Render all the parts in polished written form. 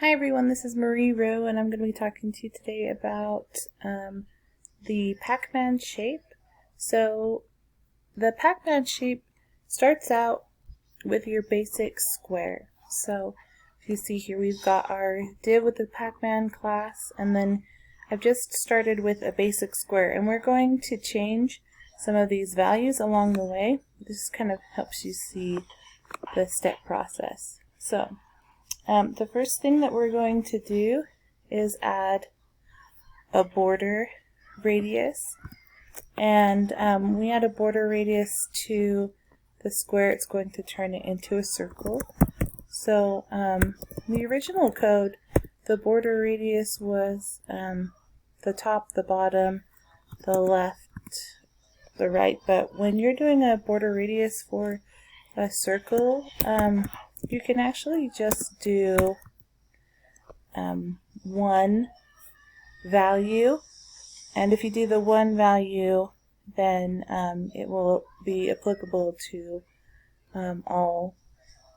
Hi everyone, this is Marie Rowe and I'm going to be talking to you today about the Pac-Man shape. So the Pac-Man shape starts out with your basic square. So if you see here, we've got our div with the Pac-Man class, and then I've just started with a basic square, and we're going to change some of these values along the way. This kind of helps you see the step process. So the first thing that we're going to do is add a border radius, and we add a border radius to the square, it's going to turn it into a circle. So the original code, the border radius was the top, the bottom, the left, the right, but when you're doing a border radius for a circle, you can actually just do one value, and if you do the one value, then it will be applicable to all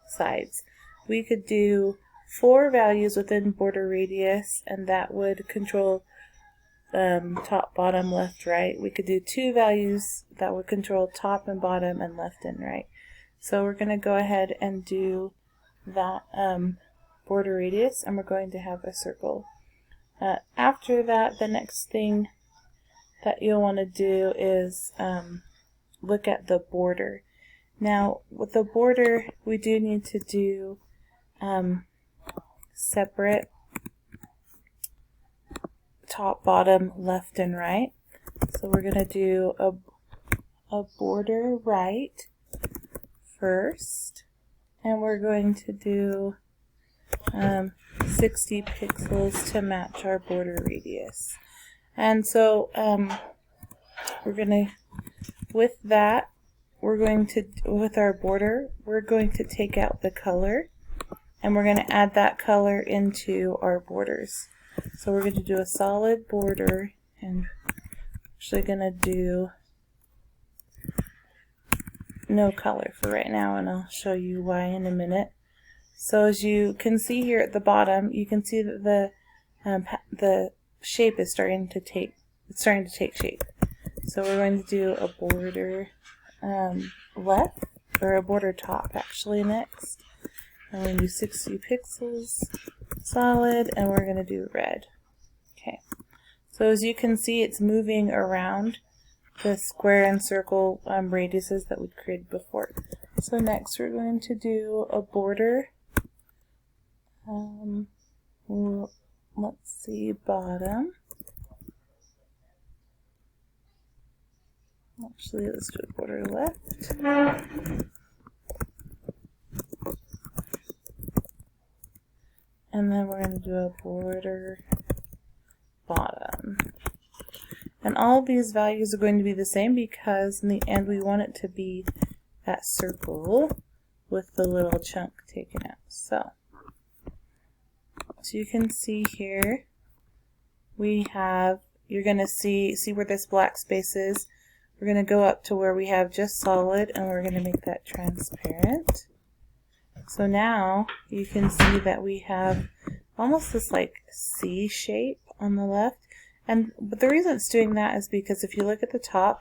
sides. We could do 4 values within border radius, and that would control top, bottom, left, right. We could do 2 values that would control top and bottom and left and right. So we're going to go ahead and do that border radius, and we're going to have a circle. After that, the next thing that you'll want to do is look at the border. Now with the border, we do need to do separate top, bottom, left, and right. So we're going to do a border right first, and we're going to do 60 pixels to match our border radius. And so with our border, we're going to take out the color, and we're going to add that color into our borders. So we're going to do a solid border, and actually going to do no color for right now, and I'll show you why in a minute. So as you can see here at the bottom, you can see that the shape is starting to take shape. So we're going to do a border left, or a border top actually next. I'm going to do 60 pixels solid, and we're going to do red. Okay. So as you can see, it's moving around the square and circle radiuses that we created before. So next we're going to do a border, let's see, bottom. Actually, let's do a border left. And then we're going to do a border bottom. And all of these values are going to be the same because in the end we want it to be that circle with the little chunk taken out. So you can see here we have, you're going to see where this black space is. We're going to go up to where we have just solid, and we're going to make that transparent. So now you can see that we have almost this like C shape on the left. But the reason it's doing that is because if you look at the top,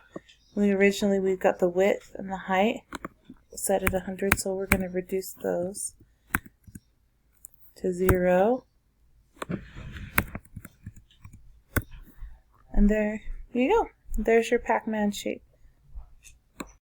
we've got the width and the height set at 100, so we're going to reduce those to 0. And there you go. There's your Pac-Man shape.